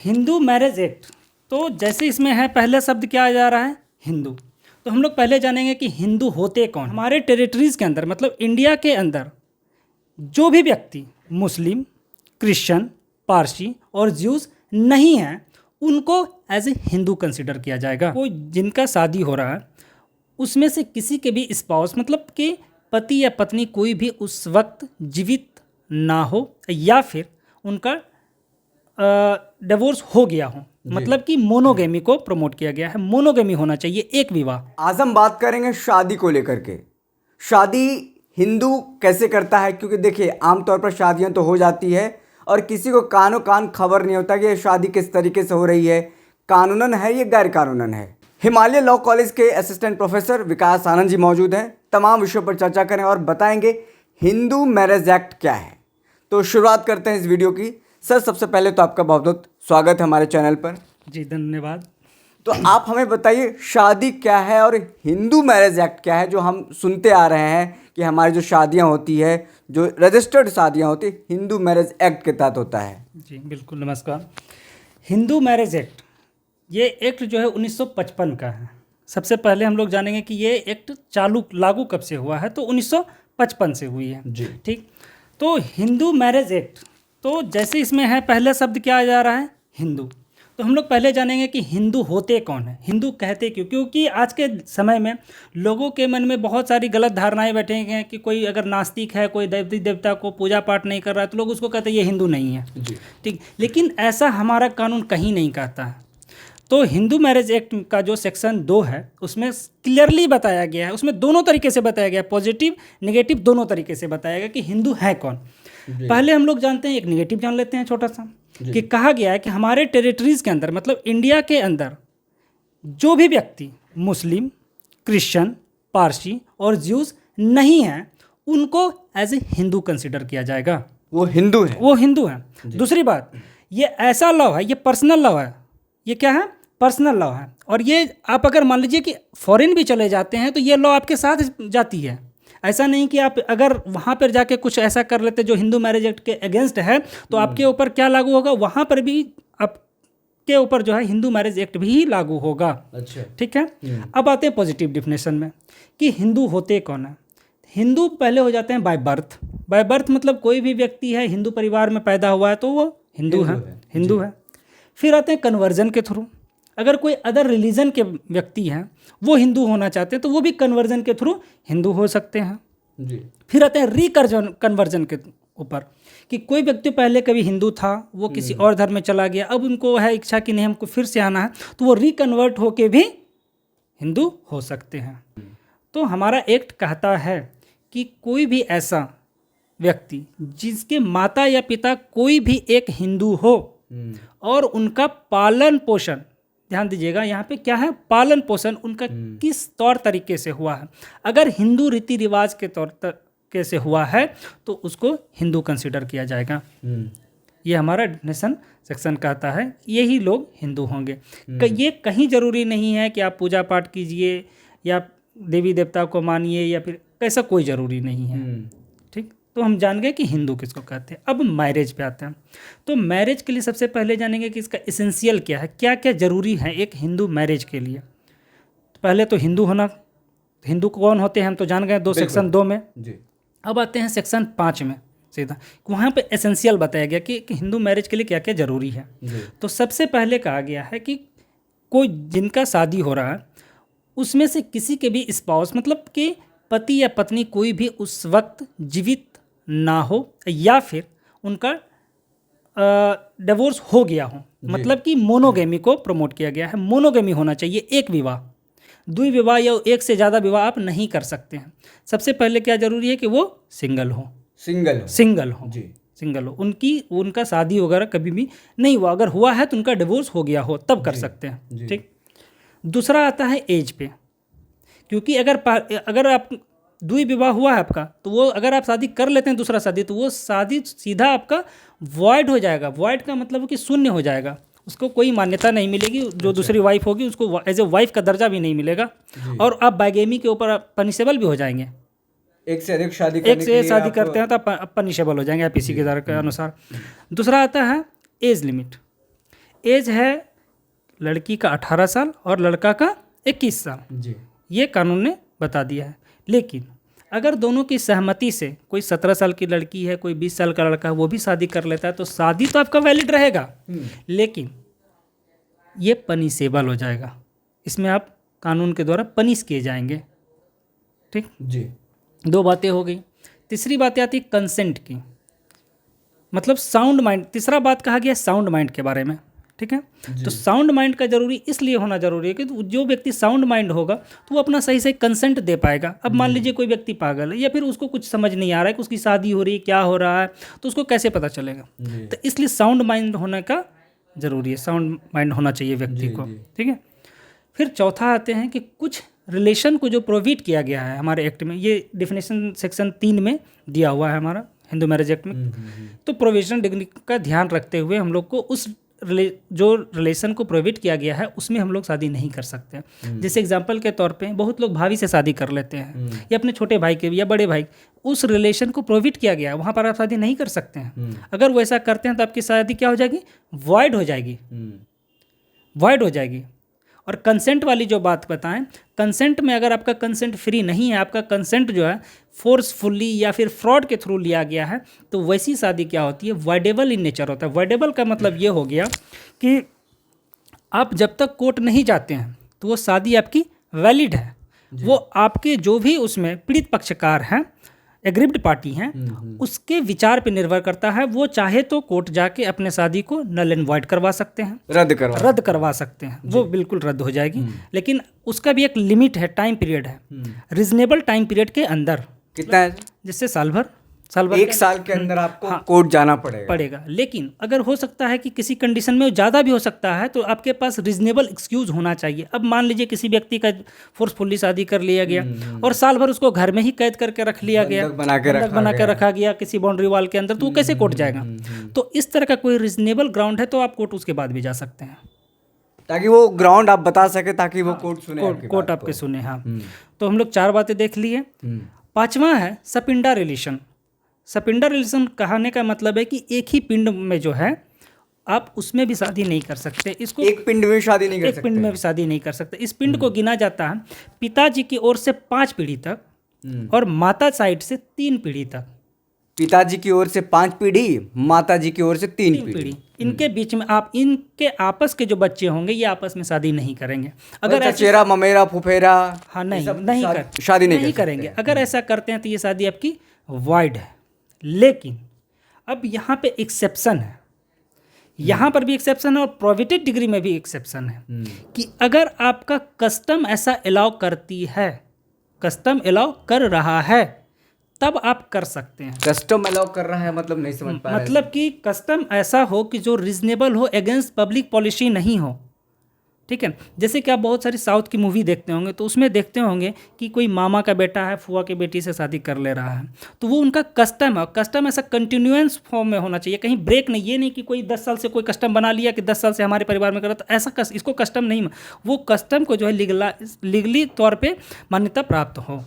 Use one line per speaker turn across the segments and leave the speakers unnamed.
Hindu marriage act. तो जैसे इसमें है पहला शब्द क्या आ जा रहा है, हिंदू। तो हम लोग पहले जानेंगे कि हिंदू होते कौन। हमारे टेरिटरीज़ के अंदर मतलब इंडिया के अंदर जो भी व्यक्ति मुस्लिम, क्रिश्चियन, पारसी और ज्यूज नहीं हैं उनको एज ए हिंदू कंसिडर किया जाएगा। कोई जिनका शादी हो रहा है उसमें से किसी के भी स्पाउस मतलब कि पति या पत्नी कोई भी उस वक्त जीवित ना हो या फिर उनका डिवोर्स हो गया हो, मतलब कि मोनोगेमी को प्रमोट किया गया है। मोनोगेमी होना चाहिए, एक विवाह।
आज हम बात करेंगे शादी को लेकर के। शादी हिंदू कैसे करता है, क्योंकि देखिए आमतौर पर शादियां तो हो जाती है और किसी को कानो कान खबर नहीं होता कि ये शादी किस तरीके से हो रही है, कानूनन है ये गैर कानूनन है। हिमालय लॉ कॉलेज के असिस्टेंट प्रोफेसर विकास आनंद जी मौजूद हैं। तमाम विषयों पर चर्चा करें और बताएंगे हिंदू मैरिज एक्ट क्या है। तो शुरुआत करते हैं इस वीडियो की। सर, सबसे पहले तो आपका बहुत बहुत स्वागत है हमारे चैनल पर।
जी धन्यवाद।
तो आप हमें बताइए शादी क्या है और हिंदू मैरिज एक्ट क्या है, जो हम सुनते आ रहे हैं कि हमारी जो शादियां होती है, जो रजिस्टर्ड शादियां होती है, हिंदू मैरिज एक्ट के तहत होता है।
जी बिल्कुल, नमस्कार। हिंदू मैरिज एक्ट, ये एक्ट जो है 1955 का है। सबसे पहले हम लोग जानेंगे कि ये एक्ट लागू कब से हुआ है, तो 1955 से हुई है।
जी
ठीक। तो हिंदू मैरिज एक्ट, तो जैसे इसमें है पहला शब्द क्या आ जा रहा है, हिंदू। तो हम लोग पहले जानेंगे कि हिंदू होते कौन है, हिंदू कहते क्यों। क्योंकि आज के समय में लोगों के मन में बहुत सारी गलत धारणाएं बैठे हैं कि कोई अगर नास्तिक है, कोई देवी देवता को पूजा पाठ नहीं कर रहा है तो लोग उसको कहते हैं ये हिंदू नहीं है।
जी
ठीक, लेकिन ऐसा हमारा कानून कहीं नहीं कहता है। तो हिंदू मैरिज एक्ट का जो सेक्शन 2 है उसमें क्लियरली बताया गया है, उसमें दोनों तरीके से बताया गया है, पॉजिटिव नेगेटिव दोनों तरीके से बताया गया कि हिंदू है कौन। पहले हम लोग जानते हैं, एक नेगेटिव जान लेते हैं छोटा सा, कि कहा गया है कि हमारे टेरिटरीज़ के अंदर मतलब इंडिया के अंदर जो भी व्यक्ति मुस्लिम, क्रिश्चियन, पारसी और ज्यूज नहीं हैं उनको एज ए हिंदू कंसिडर किया जाएगा।
वो हिंदू है,
वो हिंदू हैं। दूसरी बात, ये ऐसा लॉ है, ये पर्सनल लॉ है। ये क्या है, पर्सनल लॉ है। और ये आप अगर मान लीजिए कि फॉरेन भी चले जाते हैं तो ये लॉ आपके साथ जाती है। ऐसा नहीं कि आप अगर वहाँ पर जाके कुछ ऐसा कर लेते जो हिंदू मैरिज एक्ट के अगेंस्ट है तो आपके ऊपर क्या लागू होगा, वहाँ पर भी आपके ऊपर जो है हिंदू मैरिज एक्ट भी लागू होगा।
अच्छा,
ठीक है। अब आते हैं पॉजिटिव डिफिनेशन में कि हिंदू होते कौन है। हिंदू पहले हो जाते हैं बाय बर्थ। बाय बर्थ मतलब कोई भी व्यक्ति है हिंदू परिवार में पैदा हुआ है तो वो हिंदू है, हिंदू है। फिर आते हैं कन्वर्जन के थ्रू। अगर कोई अदर रिलीजन के व्यक्ति हैं वो हिंदू होना चाहते हैं तो वो भी कन्वर्जन के थ्रू हिंदू हो सकते हैं।
जी
फिर आते हैं कन्वर्जन के ऊपर कि कोई व्यक्ति पहले कभी हिंदू था, वो किसी और धर्म में चला गया, अब उनको है इच्छा कि नहीं हमको फिर से आना है तो वो रिकन्वर्ट होके भी हिंदू हो सकते हैं। तो हमारा एक्ट कहता है कि कोई भी ऐसा व्यक्ति जिसके माता या पिता कोई भी एक हिंदू हो और उनका पालन पोषण, ध्यान दीजिएगा यहाँ पे क्या है, पालन पोषण उनका किस तौर तरीके से हुआ है। अगर हिंदू रीति रिवाज के तौर तरीके से हुआ है तो उसको हिंदू कंसिडर किया जाएगा। ये हमारा डेफिनेशन सेक्शन कहता है यही लोग हिंदू होंगे। ये कहीं ज़रूरी नहीं है कि आप पूजा पाठ कीजिए या देवी देवता को मानिए या फिर ऐसा कोई ज़रूरी नहीं है। ठीक, तो हम जान गए कि हिंदू किसको कहते हैं। अब मैरिज पे आते हैं। तो मैरिज के लिए सबसे पहले जानेंगे कि इसका एसेंशियल क्या है, क्या क्या ज़रूरी है एक हिंदू मैरिज के लिए। तो पहले तो हिंदू होना। हिंदू कौन होते हैं हम तो जान गए सेक्शन 2 में।
जी
अब आते हैं सेक्शन 5 में सीधा, वहाँ पे एसेंशियल बताया गया कि हिंदू मैरिज के लिए क्या क्या ज़रूरी है। तो सबसे पहले कहा गया है कि कोई जिनका शादी हो रहा है उसमें से किसी के भी स्पाउस मतलब कि पति या पत्नी कोई भी उस वक्त जीवित ना हो या फिर उनका डिवोर्स हो गया हो, मतलब कि मोनोगेमी को प्रमोट किया गया है। मोनोगेमी होना चाहिए, एक विवाह। द्विविवाह या एक से ज़्यादा विवाह आप नहीं कर सकते हैं। सबसे पहले क्या जरूरी है कि वो सिंगल हो, सिंगल हो
जी,
सिंगल हो। उनका शादी वगैरह कभी भी नहीं हुआ, अगर हुआ है तो उनका डिवोर्स हो गया हो तब कर सकते हैं। ठीक। दूसरा आता है एज पे, क्योंकि अगर आप द्विविवाह हुआ है आपका तो वो अगर आप शादी कर लेते हैं दूसरा शादी तो वो शादी सीधा आपका वॉइड हो जाएगा। वॉइड का मतलब कि शून्य हो जाएगा, उसको कोई मान्यता नहीं मिलेगी। जो दूसरी वाइफ होगी उसको एज ए वाइफ का दर्जा भी नहीं मिलेगा और आप बाइगेमी के ऊपर पनिशेबल भी हो जाएंगे।
एक से अधिक शादी
करते हैं तो आप पनिशेबल हो जाएंगे IPC के दर के अनुसार। दूसरा आता है एज लिमिट। एज है लड़की का 18 साल और लड़का का 21 साल,
जी
ये कानून ने बता दिया है। लेकिन अगर दोनों की सहमति से कोई 17 साल की लड़की है, कोई 20 साल का लड़का है, वो भी शादी कर लेता है, तो शादी तो आपका वैलिड रहेगा, लेकिन ये पनिशेबल हो जाएगा। इसमें आप कानून के द्वारा पनिश किए जाएंगे। ठीक,
जी
2 बातें हो गई। तीसरी बात आती है कंसेंट की, मतलब साउंड माइंड। तीसरा बात कहा गया साउंड माइंड के बारे में। ठीक है, तो साउंड माइंड का जरूरी इसलिए होना जरूरी है कि जो व्यक्ति साउंड माइंड होगा तो वो अपना सही सही कंसेंट दे पाएगा। अब मान लीजिए कोई व्यक्ति पागल है या फिर उसको कुछ समझ नहीं आ रहा है कि उसकी शादी हो रही है, क्या हो रहा है, तो उसको कैसे पता चलेगा? तो इसलिए साउंड माइंड होने का जरूरी है, साउंड माइंड होना चाहिए व्यक्ति को। ठीक है, फिर चौथा आते हैं कि कुछ रिलेशन को जो प्रोविड किया गया है हमारे एक्ट में, ये डेफिनेशन सेक्शन 3 में दिया हुआ है हमारा हिंदू मैरिज एक्ट में। तो प्रोविजन डिग्री का ध्यान रखते हुए हम लोग को उस जो रिलेशन को प्रोविड किया गया है उसमें हम लोग शादी नहीं कर सकते। जैसे एग्जांपल के तौर पे बहुत लोग भाभी से शादी कर लेते हैं या अपने छोटे भाई के भी या बड़े भाई, उस रिलेशन को प्रोविड किया गया है, वहाँ पर आप शादी नहीं कर सकते हैं। अगर वो ऐसा करते हैं तो आपकी शादी क्या हो जाएगी? वॉइड हो जाएगी, वॉइड हो जाएगी। और कंसेंट वाली जो बात बताएं, कंसेंट में अगर आपका कंसेंट फ्री नहीं है, आपका कंसेंट जो है फोर्सफुली या फिर फ्रॉड के थ्रू लिया गया है, तो वैसी शादी क्या होती है? वॉइडेबल इन नेचर होता है। वॉइडेबल का मतलब ये हो गया कि आप जब तक कोर्ट नहीं जाते हैं तो वो शादी आपकी वैलिड है। वो आपके जो भी उसमें पीड़ित पक्षकार हैं, एग्रीव्ड पार्टी हैं, उसके विचार पे निर्भर करता है। वो चाहे तो कोर्ट जाके अपने शादी को नल एंड वॉइड करवा सकते हैं, रद्द करवा सकते हैं, वो बिल्कुल रद्द हो जाएगी। लेकिन उसका भी एक लिमिट है, टाइम पीरियड है, रीजनेबल टाइम पीरियड के अंदर।
कितना है?
जैसे साल भर
1 साल के अंदर आपको कोर्ट जाना पड़ेगा।
लेकिन अगर हो सकता है कि किसी कंडीशन में ज़्यादा भी हो सकता है, तो आपके पास रीजनेबल एक्सक्यूज होना चाहिए। अब मान लीजिए किसी व्यक्ति का फोर्सफुली शादी कर लिया गया और साल भर उसको घर में ही कैद करके रख लिया गया, बंधक बना के रखा गया किसी बाउंड्री वॉल के अंदर, तो वो कैसे कोर्ट जाएगा? तो इस तरह का कोई रीजनेबल ग्राउंड है तो आप कोर्ट उसके बाद भी जा सकते हैं,
ताकि वो ग्राउंड आप बता सके, ताकि वो कोर्ट सुने,
कोर्ट आपके सुने। हाँ, तो हम लोग 4 बातें देख लिए। 5वां है सपिंडा रिलेशन। सपिंडा रिलेशन कहने का मतलब है कि एक ही पिंड में जो है आप उसमें भी शादी नहीं कर सकते। इसको
एक पिंड में शादी नहीं कर सकते,
एक पिंड में भी शादी नहीं कर सकते। इस पिंड को गिना जाता है पिताजी की ओर से 5 पीढ़ी तक और माता साइड से 3 पीढ़ी तक।
पिताजी की ओर से 5 पीढ़ी, माता जी की ओर से 3 पीढ़ी।
इनके बीच में आप इनके आपस के जो बच्चे होंगे ये आपस में शादी नहीं करेंगे।
अगर चचेरा, ममेरा, फुफेरा,
हाँ नहीं
शादी नहीं
करेंगे। अगर ऐसा करते हैं तो ये शादी आपकी वॉइड है। लेकिन अब यहाँ पे एक्सेप्शन है, यहाँ पर भी एक्सेप्शन है और प्रोविटेड डिग्री में भी एक्सेप्शन है कि अगर आपका कस्टम ऐसा अलाउ करती है, कस्टम अलाउ कर रहा है, तब आप कर सकते हैं।
कस्टम अलाउ कर रहा है मतलब नहीं समझ पा रहे।
मतलब कि कस्टम ऐसा हो कि जो रीजनेबल हो, अगेंस्ट पब्लिक पॉलिसी नहीं हो। ठीक है, जैसे कि आप बहुत सारी साउथ की मूवी देखते होंगे तो उसमें देखते होंगे कि कोई मामा का बेटा है फुआ की बेटी से शादी कर ले रहा है, तो वो उनका कस्टम है। कस्टम ऐसा कंटिन्यूअस फॉर्म में होना चाहिए, कहीं ब्रेक नहीं। ये नहीं कि कोई 10 साल से कोई कस्टम बना लिया कि 10 साल से हमारे परिवार में कर रहा, तो ऐसा इसको कस्टम नहीं। वो कस्टम को जो है लीगली तौर पर मान्यता प्राप्त हो।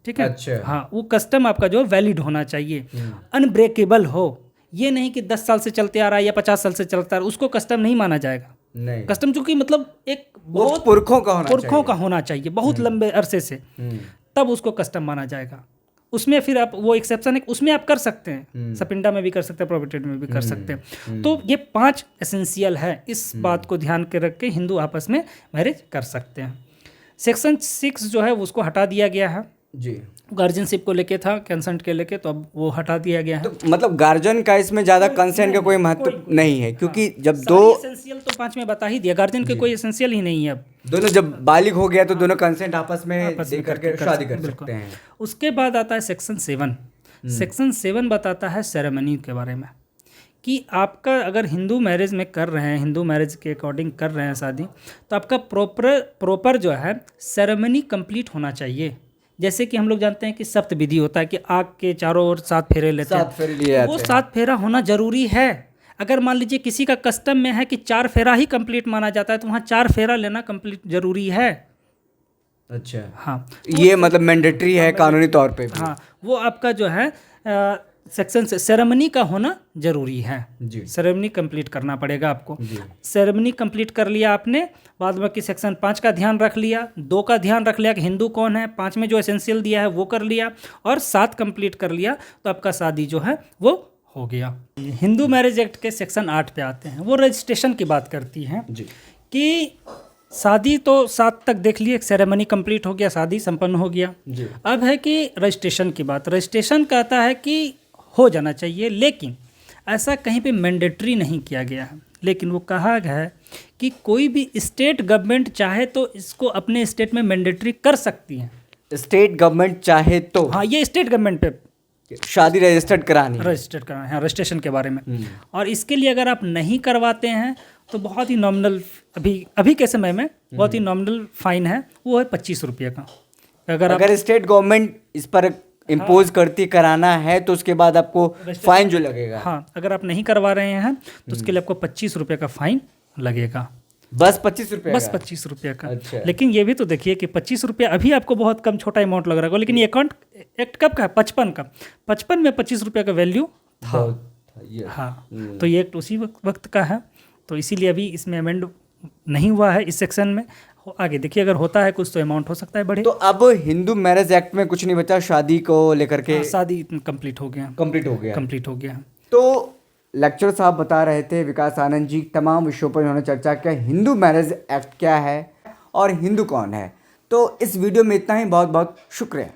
ठीक है,
अच्छा।
हाँ, वो कस्टम आपका जो वैलिड होना चाहिए, अनब्रेकेबल हो। ये नहीं कि 10 साल से चलते आ रहा है या 50 साल से चलता आ रहा है, उसको कस्टम नहीं माना जाएगा।
नहीं,
कस्टम चूंकि मतलब एक बहुत
पुरखों का होना चाहिए,
बहुत लंबे अरसे से, तब उसको कस्टम माना जाएगा। उसमें फिर आप वो एक्सेप्शन है, उसमें आप कर सकते हैं, सपिंडा में भी कर सकते हैं, प्रोविटेड में भी कर सकते हैं। तो ये 5 एसेंशियल है, इस बात को ध्यान के रख के हिंदू आपस में मैरिज कर सकते हैं। सेक्शन 6 जो है उसको हटा दिया गया है
जी,
गार्जियनशिप को लेके था, कंसेंट के लेके, तो अब वो हटा दिया गया है।
तो मतलब गार्जियन का इसमें ज़्यादा कंसेंट का कोई महत्व नहीं है, क्योंकि जब दो
एसेंशियल तो 5 में बता ही दिया, गार्जियन के कोई एसेंशियल ही नहीं है। अब
दोनों जब बालिग हो गया तो दोनों कंसेंट आपस में दे करके शादी कर सकते हैं।
उसके बाद आता है सेक्शन 7। सेक्शन 7 बताता है सेरेमनी के बारे में कि आपका अगर हिंदू मैरिज में कर रहे हैं, हिंदू मैरिज के अकॉर्डिंग कर रहे हैं शादी, तो आपका प्रॉपर जो है सेरेमनी कंप्लीट होना चाहिए। जैसे कि हम लोग जानते हैं कि सप्त विधि होता है कि आग के चारों ओर 7 फेरे लेते हैं,
7 फेरे लिए जाते हैं।
वो 7 फेरा होना जरूरी है। अगर मान लीजिए किसी का कस्टम में है कि 4 फेरा ही कंप्लीट माना जाता है, तो वहाँ 4 फेरा लेना कंप्लीट जरूरी है।
अच्छा,
हाँ,
ये मतलब मैंडेटरी है कानूनी तौर पे भी।
हाँ, वो आपका जो है सेक्शन से सेरेमनी का होना जरूरी है।
जी
सेरेमनी कंप्लीट करना पड़ेगा आपको।
जी
सेरेमनी कंप्लीट कर लिया आपने, बाद बाकी सेक्शन 5 का ध्यान रख लिया, 2 का ध्यान रख लिया कि हिंदू कौन है, 5 में जो एसेंशियल दिया है वो कर लिया, और 7 कंप्लीट कर लिया तो आपका शादी जो है वो हो गया। हिंदू मैरिज एक्ट के सेक्शन 8 पे आते हैं, वो रजिस्ट्रेशन की बात करती हैं
जी
कि शादी तो 7 तक देख लिए, सेरेमनी कंप्लीट हो गया, शादी संपन्न हो गया।
जी
अब है कि रजिस्ट्रेशन की बात। रजिस्ट्रेशन कहता है कि हो जाना चाहिए, लेकिन ऐसा कहीं पे मैंडेटरी नहीं किया गया है, लेकिन वो कहा गया है कि कोई भी स्टेट गवर्नमेंट चाहे तो इसको अपने स्टेट में मैंडेटरी कर सकती है।
स्टेट गवर्नमेंट चाहे तो
हाँ, ये स्टेट गवर्नमेंट पे
शादी रजिस्टर्ड करानी है।
रजिस्टर्ड करना है, रजिस्ट्रेशन के बारे में। और इसके लिए अगर आप नहीं करवाते हैं तो बहुत ही नॉमिनल, अभी के समय में बहुत ही नॉमिनल फाइन है, वो है 25 रुपये का।
अगर स्टेट गवर्नमेंट इस पर इम्पोज करती कराना है तो उसके बाद आपको फाइन जो लगेगा।
हाँ, अगर आप नहीं करवा रहे हैं तो उसके लिए आपको 25 रुपये का फाइन लगेगा।
बस 25 रुपये
बस
का?
25 रुपये का।
अच्छा।
लेकिन ये भी तो देखिए कि 25 रुपये अभी आपको बहुत कम, छोटा अमाउंट लग रहा होगा, लेकिन ये अकाउंट एक्ट कब का है? 55 का। 55 में 25 रुपये का वैल्यू था। हाँ, तो ये एक्ट उसी वक्त का है, तो इसीलिए अभी इसमें अमेंड नहीं हुआ है इस सेक्शन में। आगे देखिए, अगर होता है कुछ तो अमाउंट हो सकता है बढ़े।
तो अब हिंदू मैरिज एक्ट में कुछ नहीं बचा, शादी को लेकर के
शादी कंप्लीट हो गया,
कंप्लीट हो गया।
कंप्लीट हो गया।
तो लेक्चर साहब बता रहे थे, विकास आनंद जी, तमाम विषयों पर उन्होंने चर्चा किया, हिंदू मैरिज एक्ट क्या है और हिंदू कौन है। तो इस वीडियो में इतना ही, बहुत बहुत शुक्रिया।